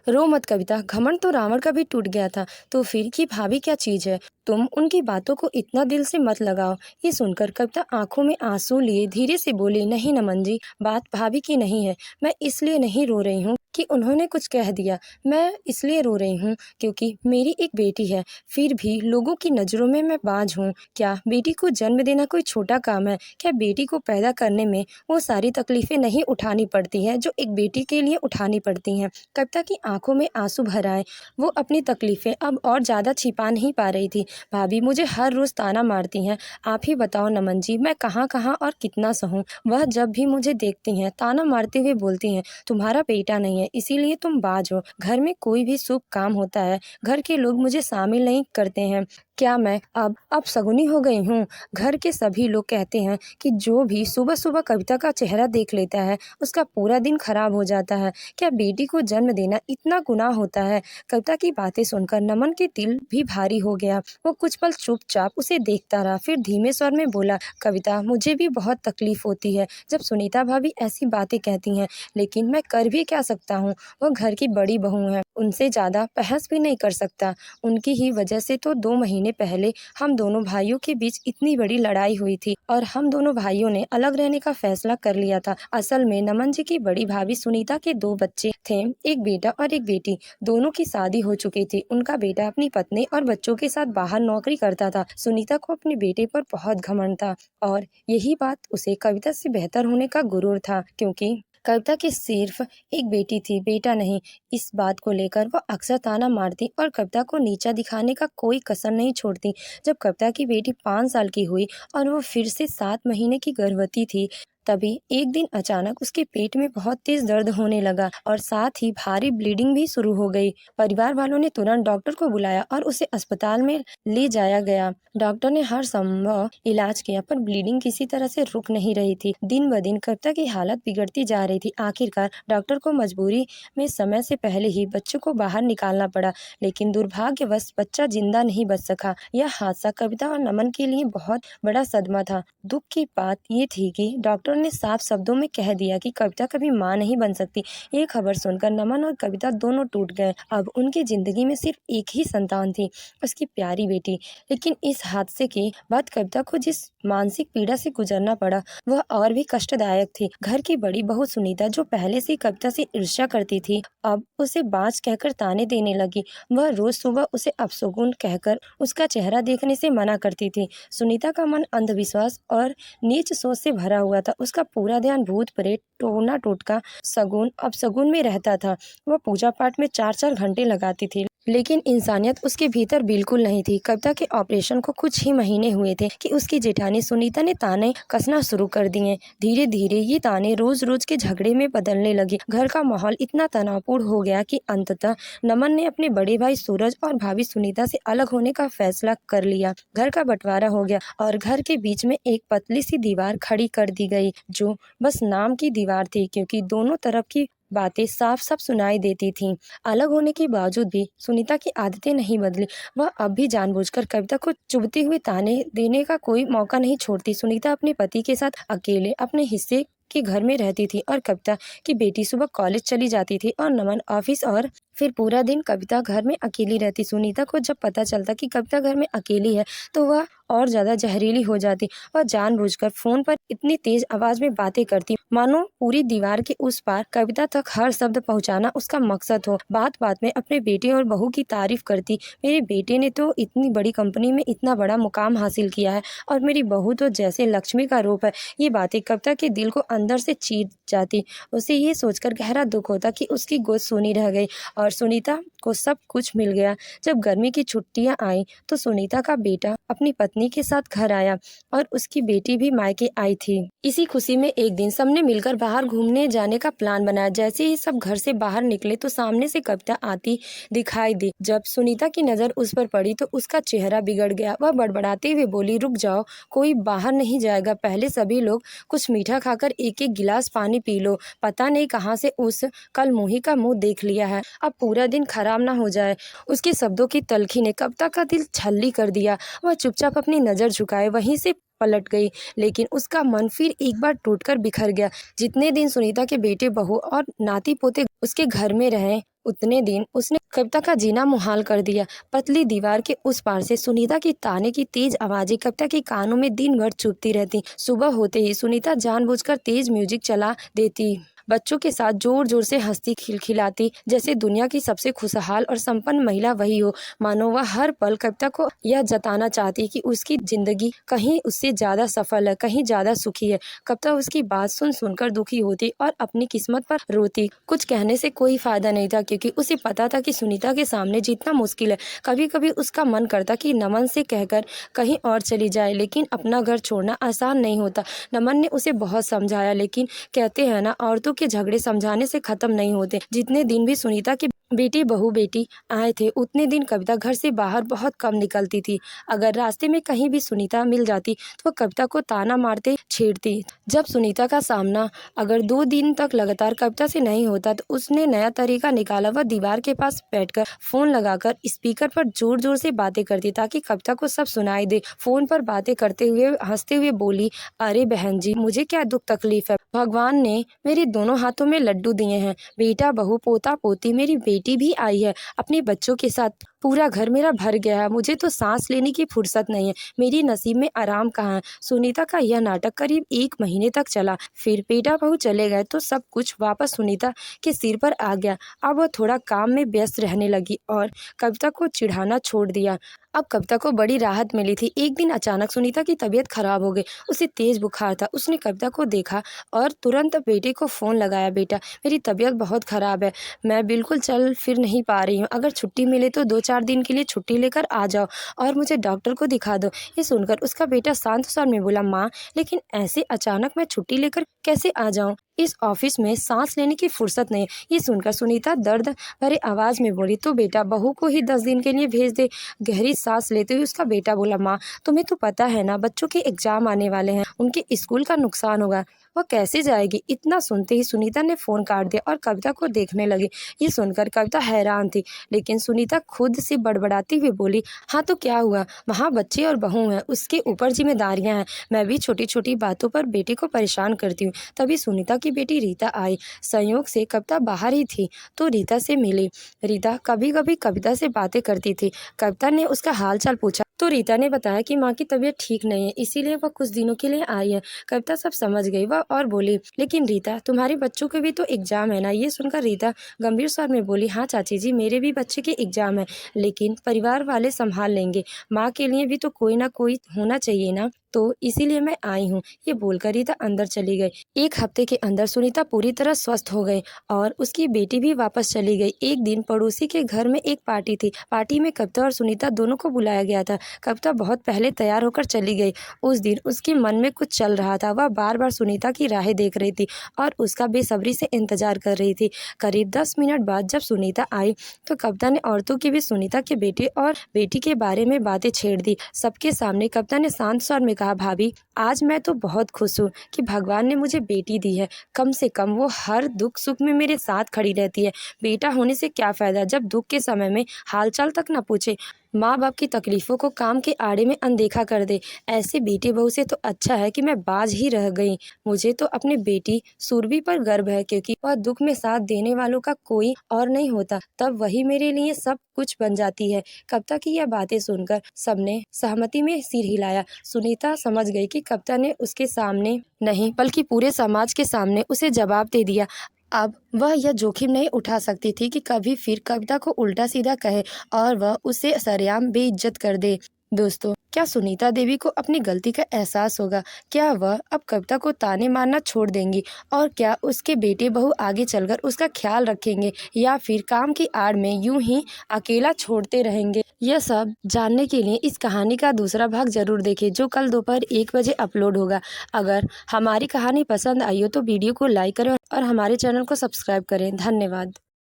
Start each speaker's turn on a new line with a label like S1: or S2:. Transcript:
S1: रो मत कविता, घमंड तो रावण का भी टूट गया था। तो फिर कि भाभी क्या चीज है? तुम उनकी बातों को इतना दिल से मत लगाओ। ये सुनकर कविता आंखों में आंसू लिए धीरे से बोली, नहीं नमन जी, बात भाभी की नहीं है। मैं इसलिए नहीं रो रही हूँ कि उन्होंने कुछ कह दिया। मैं इसलिए रो रही हूँ क्योंकि मेरी एक बेटी है। फिर भी लोगों की नज़रों में मैं बांझ हूँ। क्या बेटी को जन्म देना कोई छोटा काम है? क्या बेटी को पैदा करने में वो सारी तकलीफें नहीं उठानी पड़ती हैं जो एक बेटी के लिए उठानी पड़ती हैं? कविता की आंखों में आंसू भर आए। वो अपनी तकलीफें अब और ज़्यादा छिपा नहीं पा रही थी। भाभी मुझे हर रोज़ ताना मारती हैं। आप ही बताओ नमन जी, मैं कहाँ कहाँ और कितना सहूँ? वह जब भी मुझे देखती हैं ताना मारते हुए बोलती हैं, तुम्हारा बेटा नहीं है इसीलिए तुम बाज हो। घर में कोई भी शुभ काम होता है घर के लोग मुझे शामिल नहीं करते हैं। क्या मैं अब सगुनी हो गई हूँ? घर के सभी लोग कहते हैं कि जो भी सुबह सुबह कविता का चेहरा देख लेता है उसका पूरा दिन खराब हो जाता है। क्या बेटी को जन्म देना इतना गुनाह होता है? कविता की बातें सुनकर नमन के दिल भी भारी हो गया। वो कुछ पल चुपचाप उसे देखता रहा, फिर धीमे स्वर में बोला, कविता मुझे भी बहुत तकलीफ होती है जब सुनीता भाभी ऐसी बातें कहती हैं, लेकिन मैं कर भी क्या सकता हूँ? वो घर की बड़ी बहू है, उनसे ज़्यादा बहस भी नहीं कर सकता। उनकी ही वजह से तो 2 महीने पहले हम दोनों भाइयों के बीच इतनी बड़ी लड़ाई हुई थी और हम दोनों भाइयों ने अलग रहने का फैसला कर लिया था। असल में नमन जी की बड़ी भाभी सुनीता के 2 बच्चे थे, एक बेटा और एक बेटी। दोनों की शादी हो चुकी थी। उनका बेटा अपनी पत्नी और बच्चों के साथ बाहर नौकरी करता था। सुनीता को अपने बेटे पर बहुत घमंड था और यही बात उसे कविता से बेहतर होने का गुरूर था, क्योंकि कविता की सिर्फ एक बेटी थी, बेटा नहीं। इस बात को लेकर वह अक्सर ताना मारती और कविता को नीचा दिखाने का कोई कसर नहीं छोड़ती। जब कविता की बेटी 5 साल की हुई और वो फिर से 7 महीने की गर्भवती थी, तभी एक दिन अचानक उसके पेट में बहुत तेज दर्द होने लगा और साथ ही भारी ब्लीडिंग भी शुरू हो गई। परिवार वालों ने तुरंत डॉक्टर को बुलाया और उसे अस्पताल में ले जाया गया। डॉक्टर ने हर संभव इलाज किया पर ब्लीडिंग किसी तरह से रुक नहीं रही थी। दिन ब दिन कविता की हालत बिगड़ती जा रही थी। आखिरकार डॉक्टर को मजबूरी में समय से पहले ही बच्चों को बाहर निकालना पड़ा, लेकिन दुर्भाग्यवश बच्चा जिंदा नहीं बच सका। यह हादसा कविता और नमन के लिए बहुत बड़ा सदमा था। दुख की बात ये थी कि डॉक्टर ने साफ शब्दों में कह दिया कि कविता कभी मां नहीं बन सकती। ये खबर सुनकर नमन और कविता दोनों टूट गए। अब उनकी जिंदगी में सिर्फ एक ही संतान थी, उसकी प्यारी बेटी। लेकिन इस हादसे के बाद कविता को जिस मानसिक पीड़ा से गुजरना पड़ा वह और भी कष्टदायक थी। घर की बड़ी बहू सुनीता, जो पहले से कविता से ईर्ष्या करती थी, अब उसे बाज कहकर ताने देने लगी। वह रोज सुबह उसे अपशगुन कहकर उसका चेहरा देखने से मना करती थी। सुनीता का मन अंधविश्वास और नीच सोच से भरा हुआ था। उसका पूरा ध्यान भूत प्रेत, टोना टोटका, सगुन अपशगुन में रहता था। वह पूजा पाठ में 4-4 घंटे लगाती थी, लेकिन इंसानियत उसके भीतर बिल्कुल नहीं थी। कविता के ऑपरेशन को कुछ ही महीने हुए थे कि उसकी जेठानी सुनीता ने ताने कसना शुरू कर दिए। धीरे धीरे ये ताने रोज रोज के झगड़े में बदलने लगे। घर का माहौल इतना तनावपूर्ण हो गया कि अंततः नमन ने अपने बड़े भाई सूरज और भाभी सुनीता से अलग होने का फैसला कर लिया। घर का बंटवारा हो गया और घर के बीच में एक पतली सी दीवार खड़ी कर दी गई, जो बस नाम की दीवार थी, क्योंकि दोनों तरफ की बातें साफ साफ सुनाई देती थीं। अलग होने के बावजूद भी सुनीता की आदतें नहीं बदली। वह अब भी जानबूझकर कविता को चुभते हुए ताने देने का कोई मौका नहीं छोड़ती। सुनीता अपने पति के साथ अकेले अपने हिस्से के घर में रहती थी और कविता की बेटी सुबह कॉलेज चली जाती थी और नमन ऑफिस, और फिर पूरा दिन कविता घर में अकेली रहती। सुनीता को जब पता चलता कि कविता घर में अकेली है तो वह और ज्यादा जहरीली हो जाती। वह जानबूझकर फोन पर इतनी तेज आवाज में बातें करती मानो पूरी दीवार के उस पार कविता तक हर शब्द पहुंचाना उसका मकसद हो। बात बात में अपने बेटे और बहू की तारीफ करती, मेरे बेटे ने तो इतनी बड़ी कंपनी में इतना बड़ा मुकाम हासिल किया है और मेरी बहू तो जैसे लक्ष्मी का रूप है। ये बातें कविता के दिल को अंदर से चीर जाती। उसे ये सोचकर गहरा दुख होता कि उसकी गोद सूनी रह गई और सुनीता को सब कुछ मिल गया। जब गर्मी की छुट्टियां आई तो सुनीता का बेटा अपनी पत्नी के साथ घर आया और उसकी बेटी भी मायके आई थी। इसी खुशी में एक दिन सबने मिलकर बाहर घूमने जाने का प्लान बनाया। जैसे ही सब घर से बाहर निकले तो सामने से कविता आती दिखाई दी। जब सुनीता की नजर उस पर पड़ी तो उसका चेहरा बिगड़ गया। वह बड़बड़ाते हुए बोली, रुक जाओ, कोई बाहर नहीं जाएगा, पहले सभी लोग कुछ मीठा खाकर एक एक गिलास पानी पी लो। पता नहीं कहाँ से उस कल मुही का मुंह देख लिया है, अब पूरा दिन खराब ना हो जाए। उसके शब्दों की तलखी ने कविता का दिल छल्ली कर दिया। वह चुपचाप अपनी नजर झुकाए वहीं से पलट गई, लेकिन उसका मन फिर एक बार टूटकर बिखर गया। जितने दिन सुनीता के बेटे बहू और नाती पोते उसके घर में रहे उतने दिन उसने कविता का जीना मुहाल कर दिया। पतली दीवार के उस पार से सुनीता की ताने की तेज आवाजें कविता के कानों में दिन भर चुभती रहती। सुबह होते ही सुनीता जानबूझकर तेज म्यूजिक चला देती, बच्चों के साथ जोर जोर से हंसती खिलखिलाती, जैसे दुनिया की सबसे खुशहाल और संपन्न महिला वही हो। मानो वह हर पल कविता को यह जताना चाहती कि उसकी जिंदगी कहीं उससे ज्यादा सफल है, कहीं ज्यादा सुखी है। कविता उसकी बात सुन सुनकर दुखी होती और अपनी किस्मत पर रोती। कुछ कहने से कोई फायदा नहीं था, क्योंकि उसे पता था कि सुनीता के सामने जीतना मुश्किल है। कभी कभी उसका मन करता कि नमन से कहकर कहीं और चली जाए, लेकिन अपना घर छोड़ना आसान नहीं होता। नमन ने उसे बहुत समझाया, लेकिन कहते हैं ना, औरतों के झगड़े समझाने से खत्म नहीं होते। जितने दिन भी सुनीता की बेटी बहू बेटी आए थे, उतने दिन कविता घर से बाहर बहुत कम निकलती थी। अगर रास्ते में कहीं भी सुनीता मिल जाती तो वह कविता को ताना मारते छेड़ती। जब सुनीता का सामना अगर 2 दिन तक लगातार कविता से नहीं होता तो उसने नया तरीका निकाला। वह दीवार के पास बैठकर फोन लगाकर स्पीकर पर जोर जोर से बातें करती, ताकि कविता को सब सुनाई दे। फोन पर बातें करते हुए हंसते हुए बोली, अरे बहन जी, मुझे क्या दुख तकलीफ है, भगवान ने मेरे दोनों हाथों में लड्डू दिए हैं। बेटा बहू पोता पोती, मेरी बेटी भी आई है अपने बच्चों के साथ। पूरा घर मेरा भर गया है, मुझे तो सांस लेने की फुर्सत नहीं है, मेरी नसीब में आराम कहाँ है। सुनीता का यह नाटक करीब 1 महीने तक चला। फिर बेटा बहू चले गए तो सब कुछ वापस सुनीता के सिर पर आ गया। अब वह थोड़ा काम में व्यस्त रहने लगी और कविता को चिढ़ाना छोड़ दिया। अब कविता को बड़ी राहत मिली थी। एक दिन अचानक सुनीता की तबीयत खराब हो गई। उसे तेज बुखार था। उसने कविता को देखा और तुरंत बेटे को फोन लगाया, बेटा मेरी तबीयत बहुत खराब है, मैं बिल्कुल चल फिर नहीं पा रही हूँ, अगर छुट्टी मिले तो 2-4 दिन के लिए छुट्टी लेकर आ जाओ और मुझे डॉक्टर को दिखा दो। ये सुनकर उसका बेटा शांत स्वर में बोला, माँ लेकिन ऐसे अचानक मैं छुट्टी लेकर कैसे आ जाऊँ, इस ऑफिस में सांस लेने की फुर्सत नहीं है। ये सुनकर सुनीता दर्द भरे आवाज में बोली, तो बेटा बहू को ही 10 दिन के लिए भेज दे। गहरी सांस लेते हुए उसका बेटा बोला, माँ तुम्हें तो पता है ना, बच्चों के एग्जाम आने वाले हैं, उनके स्कूल का नुकसान होगा, वह कैसे जाएगी। इतना सुनते ही सुनीता ने फोन काट दिया और कविता को देखने लगी। ये सुनकर कविता हैरान थी, लेकिन सुनीता खुद से बड़बड़ाती हुई बोली, हाँ तो क्या हुआ, वहाँ बच्चे और बहू हैं, उसके ऊपर जिम्मेदारियां हैं, मैं भी छोटी छोटी बातों पर बेटे को परेशान करती हूँ। तभी सुनीता की बेटी रीता आई। संयोग से कविता बाहर ही थी तो रीता से मिली। रीता कभी कभी कविता से बातें करती थी। कविता ने उसका हाल चाल पूछा तो रीता ने बताया कि माँ की तबीयत ठीक नहीं है, इसीलिए वह कुछ दिनों के लिए आई है। कविता सब समझ गई वह और बोली, लेकिन रीता तुम्हारे बच्चों के भी तो एग्जाम है ना। ये सुनकर रीता गंभीर स्वर में बोली, हाँ चाची जी, मेरे भी बच्चे के एग्जाम है, लेकिन परिवार वाले संभाल लेंगे, माँ के लिए भी तो कोई ना कोई होना चाहिए ना, तो इसीलिए मैं आई हूँ। ये बोलकर रीता अंदर चली गई। 1 हफ्ते के अंदर सुनीता पूरी तरह स्वस्थ हो गई और उसकी बेटी भी वापस चली गई। एक दिन पड़ोसी के घर में एक पार्टी थी। पार्टी में कविता और सुनीता दोनों को बुलाया गया था। कविता बहुत पहले तैयार होकर चली गई। उस दिन उसके मन में कुछ चल रहा था। वह बार बार सुनीता की राहें देख रही थी और उसका बेसब्री से इंतजार कर रही थी। करीब 10 मिनट बाद जब सुनीता आई तो कविता ने औरतों के भी सुनीता के बेटे और बेटी के बारे में बातें छेड़ दी। सबके सामने कविता ने शांत स्वर में कहा, भाभी आज मैं तो बहुत खुश हूँ कि भगवान ने मुझे बेटी दी है। कम से कम वो हर दुख सुख में मेरे साथ खड़ी रहती है। बेटा होने से क्या फायदा जब दुख के समय में हालचाल तक न पूछे, माँ बाप की तकलीफों को काम के आड़े में अनदेखा कर दे। ऐसे बेटे बहू से तो अच्छा है कि मैं बाज ही रह गई। मुझे तो अपनी बेटी सुरभि पर गर्व है, क्योंकि वह दुख में साथ देने वालों का कोई और नहीं होता, तब वही मेरे लिए सब कुछ बन जाती है। कविता की यह बातें सुनकर सबने सहमति में सिर हिलाया। सुनीता समझ गई कि कविता ने उसके सामने नहीं बल्कि पूरे समाज के सामने उसे जवाब दे दिया। अब वह यह जोखिम नहीं उठा सकती थी कि कभी फिर कविता को उल्टा सीधा कहे और वह उसे सरेआम बेइज्जत कर दे। दोस्तों, क्या सुनीता देवी को अपनी गलती का एहसास होगा? क्या वह अब कविता को ताने मारना छोड़ देंगी? और क्या उसके बेटे बहू आगे चलकर उसका ख्याल रखेंगे या फिर काम की आड़ में यूं ही अकेला छोड़ते रहेंगे? यह सब जानने के लिए इस कहानी का दूसरा भाग जरूर देखें, जो कल दोपहर 1 बजे अपलोड होगा। अगर हमारी कहानी पसंद आई हो तो वीडियो को लाइक करें और हमारे चैनल को सब्सक्राइब करें। धन्यवाद।